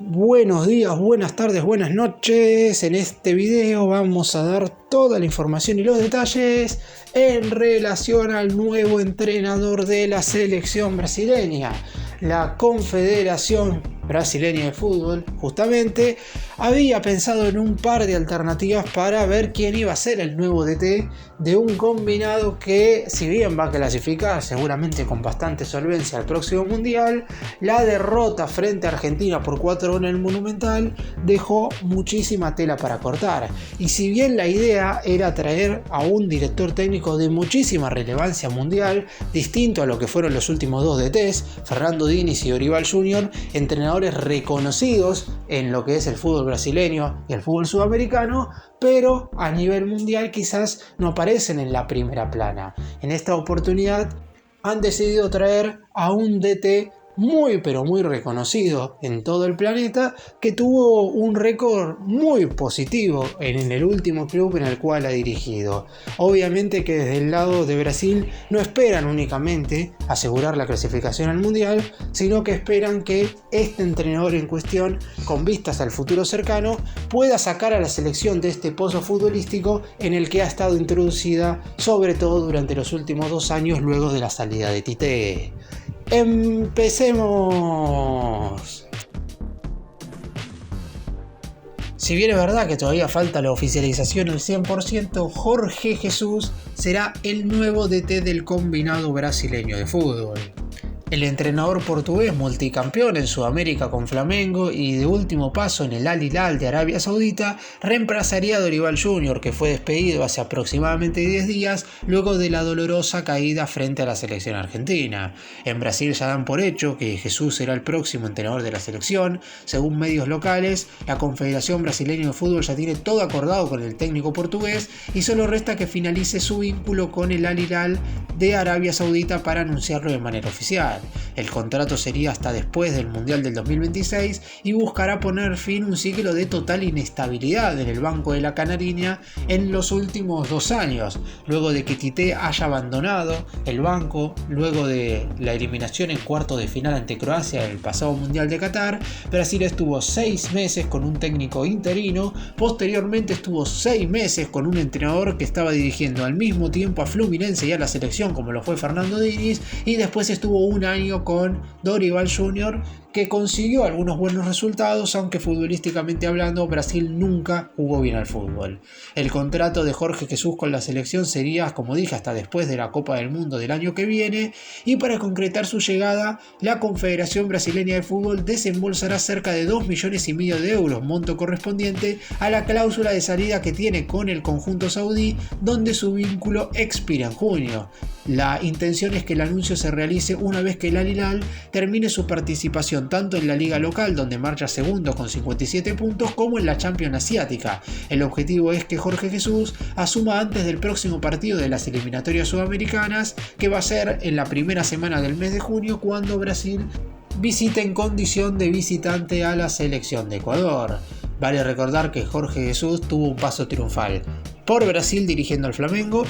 Buenos días, buenas tardes, buenas noches. En este video vamos a dar toda la información y los detalles en relación al nuevo entrenador de la selección brasileña. La Confederación Brasileña de Fútbol justamente había pensado en un par de alternativas para ver quién iba a ser el nuevo DT de un combinado que, si bien va a clasificar seguramente con bastante solvencia al próximo mundial, la derrota frente a Argentina por 4-1 en el Monumental dejó muchísima tela para cortar. Y si bien la idea era traer a un director técnico de muchísima relevancia mundial, distinto a lo que fueron los últimos dos DTs, Fernando Diniz y Dorival Jr., entrenadores reconocidos en lo que es el fútbol brasileño y el fútbol sudamericano, pero a nivel mundial quizás no aparecen en la primera plana. En esta oportunidad han decidido traer a un DT muy pero muy reconocido en todo el planeta, que tuvo un récord muy positivo en el último club en el cual ha dirigido. Obviamente que desde el lado de Brasil no esperan únicamente asegurar la clasificación al mundial, sino que esperan que este entrenador en cuestión, con vistas al futuro cercano, pueda sacar a la selección de este pozo futbolístico en el que ha estado introducida, sobre todo durante los últimos 2 años luego de la salida de Tite. ¡Empecemos! Si bien es verdad que todavía falta la oficialización al 100%, Jorge Jesús será el nuevo DT del combinado brasileño de fútbol. El entrenador portugués, multicampeón en Sudamérica con Flamengo y de último paso en el Al Hilal de Arabia Saudita, reemplazaría a Dorival Jr., que fue despedido hace aproximadamente 10 días luego de la dolorosa caída frente a la selección argentina. En Brasil ya dan por hecho que Jesús será el próximo entrenador de la selección. Según medios locales, la Confederación Brasileña de Fútbol ya tiene todo acordado con el técnico portugués y solo resta que finalice su vínculo con el Al Hilal de Arabia Saudita para anunciarlo de manera oficial. El contrato sería hasta después del Mundial del 2026 y buscará poner fin a un ciclo de total inestabilidad en el banco de la Canariña en los últimos 2 años, luego de que Tite haya abandonado el banco luego de la eliminación en cuartos de final ante Croacia en el pasado Mundial de Qatar. Brasil estuvo 6 meses con un técnico interino, posteriormente estuvo 6 meses con un entrenador que estaba dirigiendo al mismo tiempo a Fluminense y a la selección como lo fue Fernando Diniz, y después estuvo un año con Dorival Jr., que consiguió algunos buenos resultados, aunque futbolísticamente hablando Brasil nunca jugó bien al fútbol. El contrato de Jorge Jesús con la selección sería, como dije, hasta después de la Copa del Mundo del año que viene, y para concretar su llegada, la Confederación Brasileña de Fútbol desembolsará cerca de 2,5 millones de euros, monto correspondiente a la cláusula de salida que tiene con el conjunto saudí, donde su vínculo expira en junio. La intención es que el anuncio se realice una vez que el Al Hilal termine su participación tanto en la liga local, donde marcha segundo con 57 puntos, como en la Champions Asiática. El objetivo es que Jorge Jesús asuma antes del próximo partido de las eliminatorias sudamericanas, que va a ser en la primera semana del mes de junio, cuando Brasil visita en condición de visitante a la selección de Ecuador. Vale recordar que Jorge Jesús tuvo un paso triunfal por Brasil dirigiendo al Flamengo,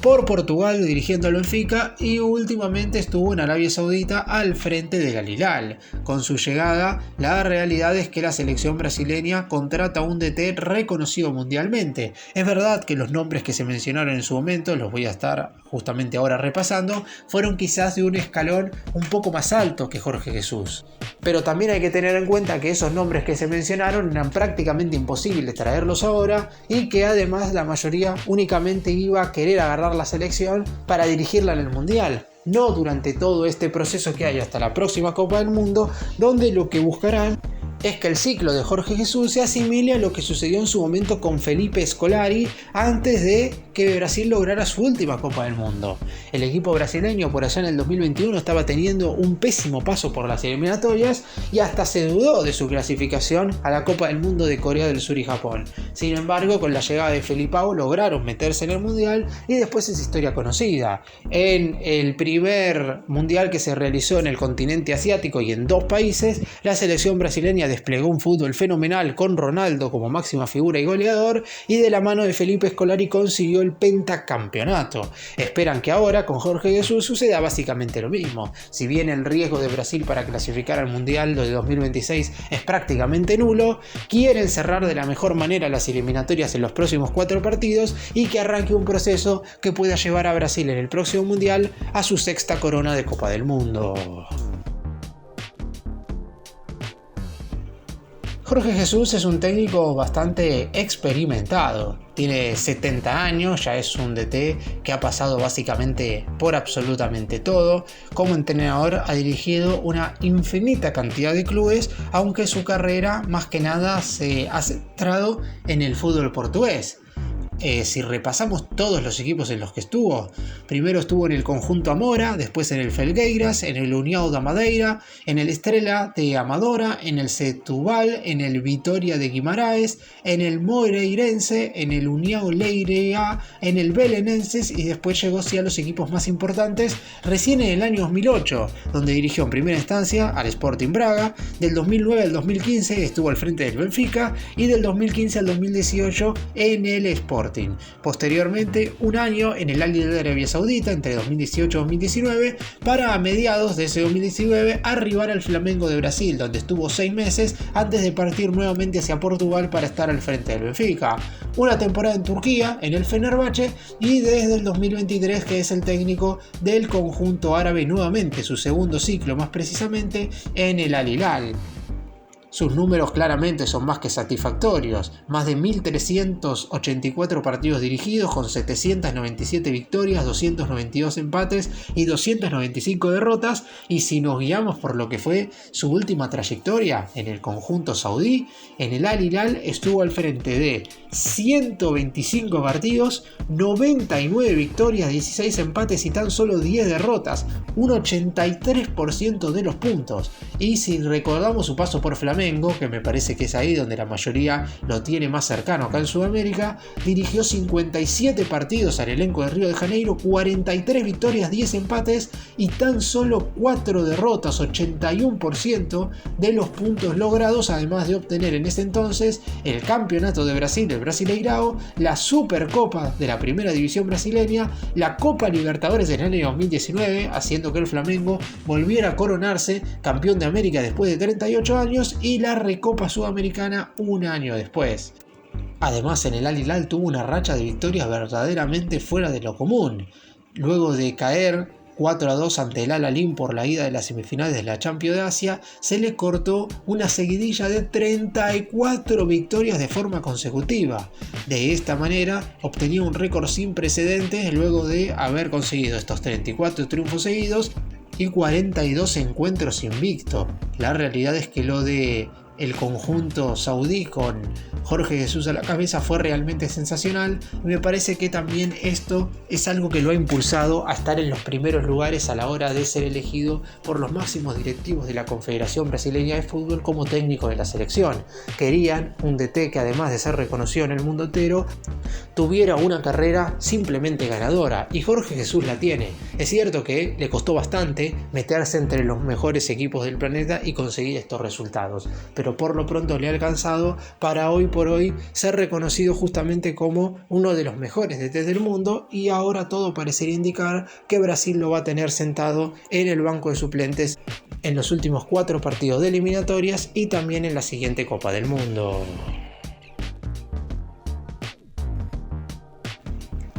por Portugal dirigiendo al Benfica y últimamente estuvo en Arabia Saudita al frente del Al Hilal. Con su llegada, la realidad es que la selección brasileña contrata a un DT reconocido mundialmente. Es verdad que los nombres que se mencionaron en su momento, los voy a estar justamente ahora repasando, fueron quizás de un escalón un poco más alto que Jorge Jesús. Pero también hay que tener en cuenta que esos nombres que se mencionaron eran prácticamente imposibles traerlos ahora, y que además la mayoría únicamente iba a querer agarrar la selección para dirigirla en el mundial, no durante todo este proceso que hay hasta la próxima Copa del Mundo, donde lo que buscarán es que el ciclo de Jorge Jesús se asimile a lo que sucedió en su momento con Felipe Scolari antes de que Brasil lograra su última Copa del Mundo. El equipo brasileño por allá en el 2021 estaba teniendo un pésimo paso por las eliminatorias y hasta se dudó de su clasificación a la Copa del Mundo de Corea del Sur y Japón. Sin embargo, con la llegada de Felipao lograron meterse en el Mundial y después es historia conocida. En el primer Mundial que se realizó en el continente asiático y en 2 países, la selección brasileña desplegó un fútbol fenomenal con Ronaldo como máxima figura y goleador, y de la mano de Felipe Scolari consiguió el pentacampeonato. Esperan que ahora con Jorge Jesús suceda básicamente lo mismo. Si bien el riesgo de Brasil para clasificar al Mundial de 2026 es prácticamente nulo, quieren cerrar de la mejor manera las eliminatorias en los próximos 4 partidos y que arranque un proceso que pueda llevar a Brasil en el próximo Mundial a su 6ª corona de Copa del Mundo. Jorge Jesús es un técnico bastante experimentado. Tiene 70 años, ya es un DT que ha pasado básicamente por absolutamente todo. Como entrenador ha dirigido una infinita cantidad de clubes, aunque su carrera más que nada se ha centrado en el fútbol portugués. Si repasamos todos los equipos en los que estuvo, primero estuvo en el conjunto Amora, después en el Felgueiras, en el União da Madeira, en el Estrela de Amadora, en el Setúbal, en el Vitória de Guimarães, en el Moreirense, en el União Leiria, en el Belenenses y después llegó a los equipos más importantes recién en el año 2008, donde dirigió en primera instancia al Sporting Braga, del 2009 al 2015 estuvo al frente del Benfica y del 2015 al 2018 en el Sporting. Posteriormente, un año en el Al Hilal de Arabia Saudita entre 2018 y 2019 para a mediados de ese 2019 arribar al Flamengo de Brasil, donde estuvo 6 meses antes de partir nuevamente hacia Portugal para estar al frente del Benfica. Una temporada en Turquía, en el Fenerbahce, y desde el 2023 que es el técnico del conjunto árabe nuevamente, su segundo ciclo más precisamente en el Al Hilal. Sus números claramente son más que satisfactorios, más de 1.384 partidos dirigidos con 797 victorias, 292 empates y 295 derrotas, y si nos guiamos por lo que fue su última trayectoria en el conjunto saudí, en el Al Hilal estuvo al frente de 125 partidos, 99 victorias, 16 empates y tan solo 10 derrotas, un 83% de los puntos, y si recordamos su paso por Flamengo, que me parece que es ahí donde la mayoría lo tiene más cercano acá en Sudamérica, dirigió 57 partidos al elenco de Río de Janeiro, 43 victorias, 10 empates y tan solo 4 derrotas, 81% de los puntos logrados, además de obtener en ese entonces el campeonato de Brasil, el Brasileirao, la Supercopa de la Primera División brasileña, la Copa Libertadores en el año 2019, haciendo que el Flamengo volviera a coronarse campeón de América después de 38 años y la Recopa Sudamericana un año después. Además, en el Al Hilal tuvo una racha de victorias verdaderamente fuera de lo común. Luego de caer 4-2 ante el Al-Ahly por la ida de las semifinales de la Champions de Asia, se le cortó una seguidilla de 34 victorias de forma consecutiva. De esta manera obtenía un récord sin precedentes luego de haber conseguido estos 34 triunfos seguidos y 42 encuentros invicto. La realidad es que lo de el conjunto saudí con Jorge Jesús a la cabeza fue realmente sensacional y me parece que también esto es algo que lo ha impulsado a estar en los primeros lugares a la hora de ser elegido por los máximos directivos de la Confederación Brasileña de Fútbol como técnico de la selección. Querían un DT que, además de ser reconocido en el mundo entero, tuviera una carrera simplemente ganadora, y Jorge Jesús la tiene. Es cierto que le costó bastante meterse entre los mejores equipos del planeta y conseguir estos resultados, pero por lo pronto le ha alcanzado para hoy por hoy ser reconocido justamente como uno de los mejores DTs del mundo, y ahora todo parecería indicar que Brasil lo va a tener sentado en el banco de suplentes en los últimos 4 partidos de eliminatorias y también en la siguiente Copa del Mundo.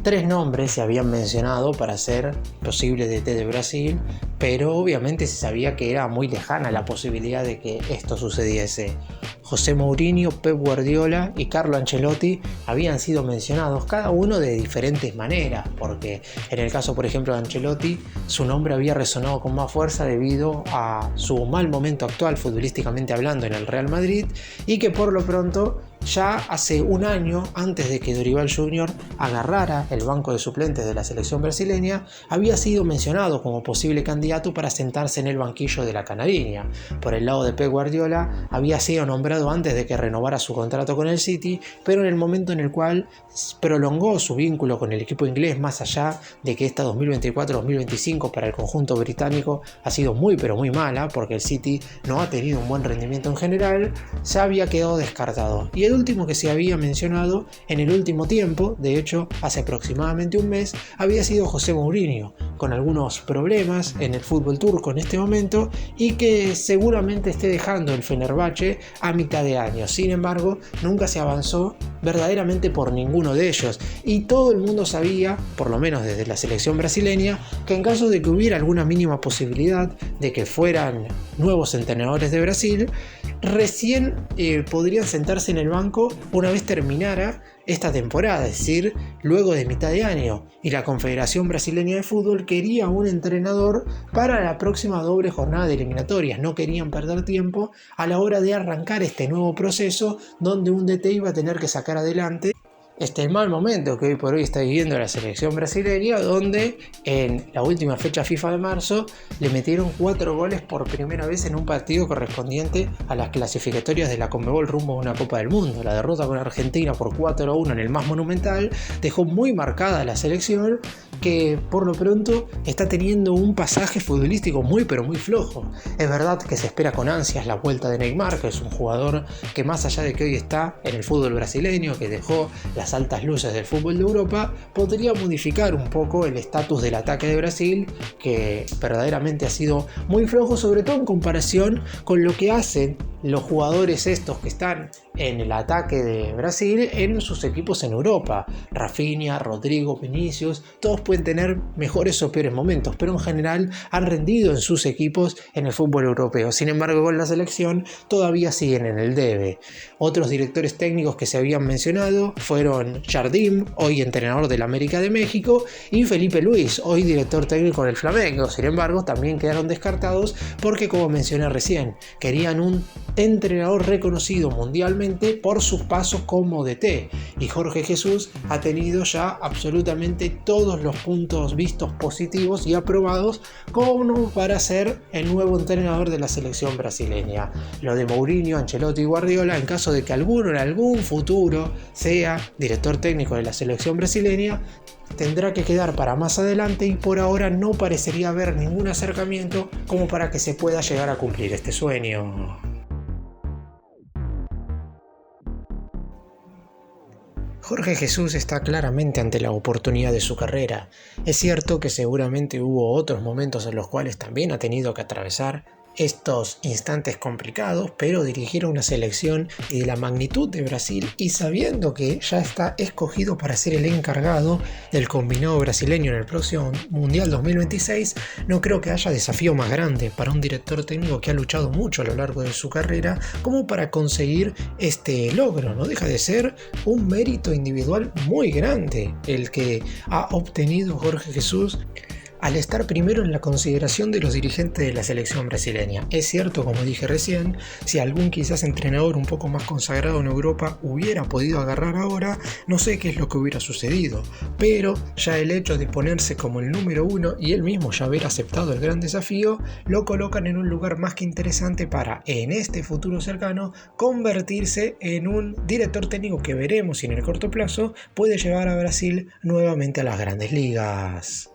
3 nombres se habían mencionado para ser posible DT de Brasil, pero obviamente se sabía que era muy lejana la posibilidad de que esto sucediese. José Mourinho, Pep Guardiola y Carlo Ancelotti habían sido mencionados, cada uno de diferentes maneras, porque en el caso, por ejemplo, de Ancelotti, su nombre había resonado con más fuerza debido a su mal momento actual futbolísticamente hablando en el Real Madrid, y que por lo pronto ya hace un año, antes de que Dorival Jr. agarrara el banco de suplentes de la selección brasileña, había sido mencionado como posible candidato candidato para sentarse en el banquillo de la Canariña. Por el lado de Pep Guardiola, había sido nombrado antes de que renovara su contrato con el City, pero en el momento en el cual prolongó su vínculo con el equipo inglés, más allá de que esta 2024-2025 para el conjunto británico ha sido muy pero muy mala, porque el City no ha tenido un buen rendimiento en general, ya había quedado descartado. Y el último que se había mencionado en el último tiempo, de hecho hace aproximadamente un mes, había sido José Mourinho, con algunos problemas en el fútbol turco en este momento y que seguramente esté dejando el Fenerbahce a mitad de año. Sin embargo, nunca se avanzó verdaderamente por ninguno de ellos, y todo el mundo sabía, por lo menos desde la selección brasileña, que en caso de que hubiera alguna mínima posibilidad de que fueran nuevos entrenadores de Brasil, recién podrían sentarse en el banco una vez terminara esta temporada, es decir, luego de mitad de año, y la Confederación Brasileña de Fútbol quería un entrenador para la próxima doble jornada de eliminatorias. No querían perder tiempo a la hora de arrancar este nuevo proceso donde un DT iba a tener que sacar adelante este mal momento que hoy por hoy está viviendo la selección brasileña, donde en la última fecha FIFA de marzo le metieron 4 goles por primera vez en un partido correspondiente a las clasificatorias de la Conmebol rumbo a una Copa del Mundo. La derrota con Argentina por 4-1 en el más monumental dejó muy marcada a la selección, que por lo pronto está teniendo un pasaje futbolístico muy pero muy flojo. Es verdad que se espera con ansias la vuelta de Neymar, que es un jugador que, más allá de que hoy está en el fútbol brasileño, que dejó las altas luces del fútbol de Europa, podría modificar un poco el estatus del ataque de Brasil, que verdaderamente ha sido muy flojo, sobre todo en comparación con lo que hacen los jugadores estos que están en el ataque de Brasil en sus equipos en Europa. Rafinha, Rodrigo, Vinicius, todos pueden tener mejores o peores momentos, pero en general han rendido en sus equipos en el fútbol europeo. Sin embargo, con la selección todavía siguen en el debe. Otros directores técnicos que se habían mencionado fueron Jardim, hoy entrenador del América de México, y Felipe Luis, hoy director técnico del Flamengo. Sin embargo, también quedaron descartados porque, como mencioné recién, querían un entrenador reconocido mundialmente por sus pasos como DT, y Jorge Jesús ha tenido ya absolutamente todos los puntos vistos positivos y aprobados como para ser el nuevo entrenador de la selección brasileña. Lo de Mourinho, Ancelotti y Guardiola, en caso de que alguno en algún futuro sea director técnico de la selección brasileña, tendrá que quedar para más adelante, y por ahora no parecería haber ningún acercamiento como para que se pueda llegar a cumplir este sueño. Jorge Jesús está claramente ante la oportunidad de su carrera. Es cierto que seguramente hubo otros momentos en los cuales también ha tenido que atravesar estos instantes complicados, pero dirigir a una selección de la magnitud de Brasil y sabiendo que ya está escogido para ser el encargado del combinado brasileño en el próximo Mundial 2026, no creo que haya desafío más grande para un director técnico que ha luchado mucho a lo largo de su carrera como para conseguir este logro. No deja de ser un mérito individual muy grande el que ha obtenido Jorge Jesús al estar primero en la consideración de los dirigentes de la selección brasileña. Es cierto, como dije recién, si algún quizás entrenador un poco más consagrado en Europa hubiera podido agarrar ahora, no sé qué es lo que hubiera sucedido, pero ya el hecho de ponerse como el número 1 y él mismo ya haber aceptado el gran desafío, lo colocan en un lugar más que interesante para, en este futuro cercano, convertirse en un director técnico que veremos si en el corto plazo puede llevar a Brasil nuevamente a las grandes ligas.